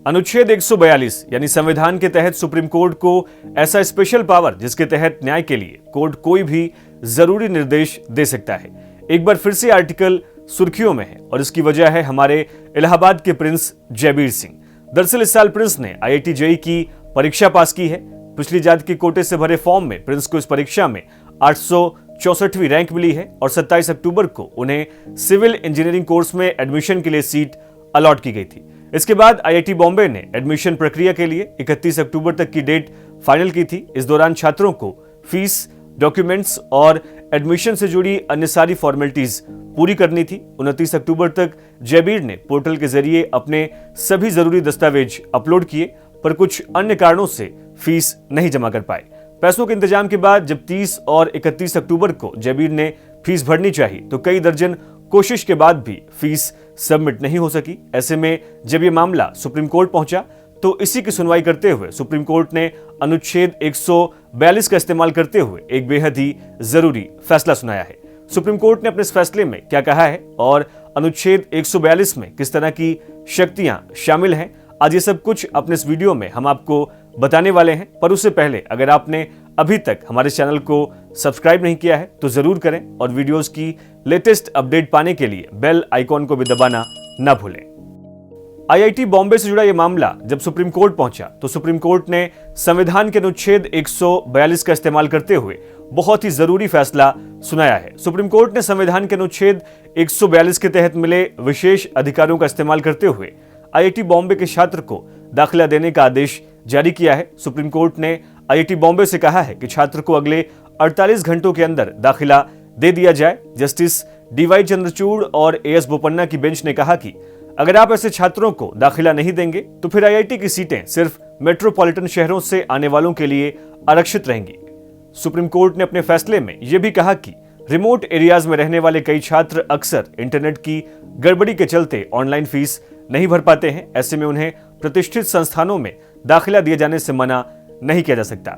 अनुच्छेद 142 यानी संविधान के तहत सुप्रीम कोर्ट को ऐसा स्पेशल पावर जिसके तहत न्याय के लिए कोर्ट कोई भी जरूरी निर्देश दे सकता है। एक बार फिर से आर्टिकल सुर्खियों में है और इसकी वजह है हमारे इलाहाबाद के प्रिंस जयबीर सिंह। दरअसल इस साल प्रिंस ने IIT JEE की परीक्षा पास की है। पिछली जाति के कोटे से भरे फॉर्म में प्रिंस को इस परीक्षा में 864वीं रैंक मिली है और 27 अक्टूबर को उन्हें सिविल इंजीनियरिंग कोर्स में एडमिशन के लिए सीट अलॉट की गई थी। इसके बाद IIT बॉम्बे ने एडमिशन प्रक्रिया के लिए 31 अक्टूबर तक की डेट फाइनल की थी। इस दौरान छात्रों को फीस, डॉक्यूमेंट्स और एडमिशन से जुड़ी अन्य सारी फॉर्मेलिटीज पूरी करनी थी। 29 अक्टूबर तक जयबीर ने पोर्टल के जरिए अपने सभी जरूरी दस्तावेज अपलोड किए, पर कुछ अन्य कारणों से फीस नहीं जमा कर पाए। पैसों के इंतजाम के बाद जब 30 और 31 अक्टूबर को जयबीर ने फीस भरनी चाहिए तो कई दर्जन कोशिश के बाद भी फीस सबमिट नहीं हो सकी। ऐसे में जब ये मामला सुप्रीम कोर्ट पहुंचा तो इसी की सुनवाई करते हुए सुप्रीम कोर्ट ने अनुच्छेद 142 का इस्तेमाल करते हुए एक बेहद ही जरूरी फैसला सुनाया है। सुप्रीम कोर्ट ने अपने इस फैसले में क्या कहा है और अनुच्छेद 142 में किस तरह की शक्तियां शामिल हैं, आज ये सब कुछ अपने इस वीडियो में हम आपको बताने वाले हैं। पर उससे पहले अगर आपने अभी तक हमारे चैनल को सब्सक्राइब नहीं किया है तो जरूर करें और वीडियोस की लेटेस्ट अपडेट पाने के लिए बेल आइकॉन को भी दबाना ना भूलें। IIT बॉम्बे से जुड़ा यह मामला जब सुप्रीम कोर्ट पहुंचा तो सुप्रीम कोर्ट ने संविधान के अनुच्छेद 142 का इस्तेमाल करते हुए बहुत ही जरूरी फैसला सुनाया है। सुप्रीम कोर्ट ने संविधान के अनुच्छेद 142 के तहत मिले विशेष अधिकारों का इस्तेमाल करते हुए IIT बॉम्बे के छात्र को दाखिला देने का आदेश जारी किया है। सुप्रीम कोर्ट ने IIT बॉम्बे से कहा है कि छात्र को अगले 48 घंटों के अंदर दाखिला दे दिया जाए। जस्टिस DY चंद्रचूड़ और AS बोपन्ना की बेंच ने कहा कि अगर आप ऐसे छात्रों को दाखिला नहीं देंगे तो फिर IIT की सीटें सिर्फ मेट्रोपॉलिटन शहरों से आने वालों के लिए आरक्षित रहेंगी। सुप्रीम कोर्ट ने अपने फैसले में यह भी कहा कि रिमोट एरियाज में रहने वाले कई छात्र अक्सर इंटरनेट की गड़बड़ी के चलते ऑनलाइन फीस नहीं भर पाते हैं। ऐसे में उन्हें प्रतिष्ठित संस्थानों में दाखिला दिए जाने से मना नहीं किया जा सकता।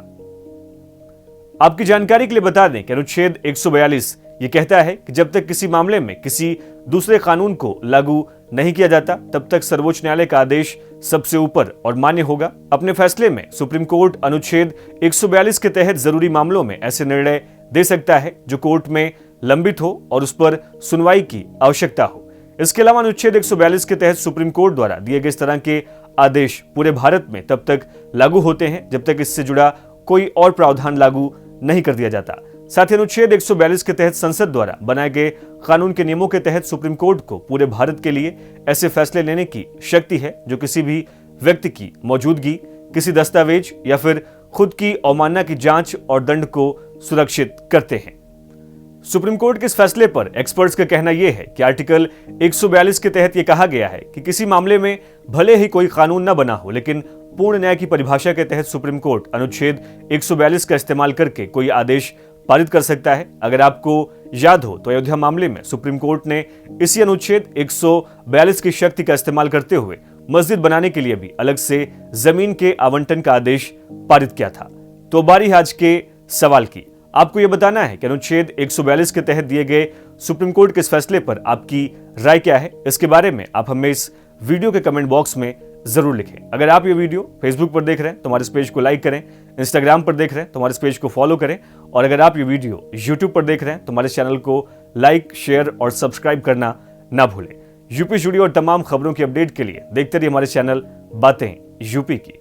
आपकी जानकारी के लिए बता दें कि अनुच्छेद 142 ये कहता है कि जब तक किसी मामले में किसी दूसरे कानून को लागू नहीं किया जाता तब तक सर्वोच्च न्यायालय का आदेश सबसे ऊपर और मान्य होगा। अपने फैसले में सुप्रीम कोर्ट अनुच्छेद 142 के तहत जरूरी मामलों में ऐसे निर्णय दे सकता है जो कोर्ट में लंबित हो और उस पर सुनवाई की आवश्यकता हो। इसके अलावा अनुच्छेद 142 के तहत सुप्रीम कोर्ट द्वारा दिए गए इस तरह के आदेश पूरे भारत में तब तक लागू होते हैं जब तक इससे जुड़ा कोई और प्रावधान लागू नहीं कर दिया जाता। साथ ही अनुच्छेद 142 के तहत संसद द्वारा बनाए गए कानून के नियमों के तहत सुप्रीम कोर्ट को पूरे भारत के लिए ऐसे फैसले लेने की शक्ति है जो किसी भी व्यक्ति की मौजूदगी, किसी दस्तावेज या फिर खुद की अवमानना की जांच और दंड को सुरक्षित करते हैं। सुप्रीम कोर्ट के इस फैसले पर एक्सपर्ट्स का कहना यह है कि आर्टिकल 142 के तहत यह कहा गया है कि किसी मामले में भले ही कोई कानून न बना हो लेकिन पूर्ण न्याय की परिभाषा के तहत सुप्रीम कोर्ट अनुच्छेद 142 का इस्तेमाल करके कोई आदेश पारित कर सकता है। अगर आपको याद हो तो अयोध्या मामले में सुप्रीम कोर्ट ने इसी अनुच्छेद 142 की शक्ति का इस्तेमाल करते हुए मस्जिद बनाने के लिए भी अलग से जमीन के आवंटन का आदेश पारित किया था। तो बारी आज के सवाल की, आपको यह बताना है कि अनुच्छेद 142 के तहत दिए गए सुप्रीम कोर्ट के इस फैसले पर आपकी राय क्या है। इसके बारे में आप हमें इस वीडियो के कमेंट बॉक्स में जरूर लिखें। अगर आप ये वीडियो फेसबुक पर देख रहे हैं तो हमारे इस पेज को लाइक करें, इंस्टाग्राम पर देख रहे हैं तो हमारे इस पेज को फॉलो करें और अगर आप ये वीडियो यूट्यूब पर देख रहे हैं तो हमारे चैनल को लाइक, शेयर और सब्सक्राइब करना ना भूलें। यूपी जुड़ी और तमाम खबरों की अपडेट के लिए देखते रहिए हमारे चैनल बातें यूपी की।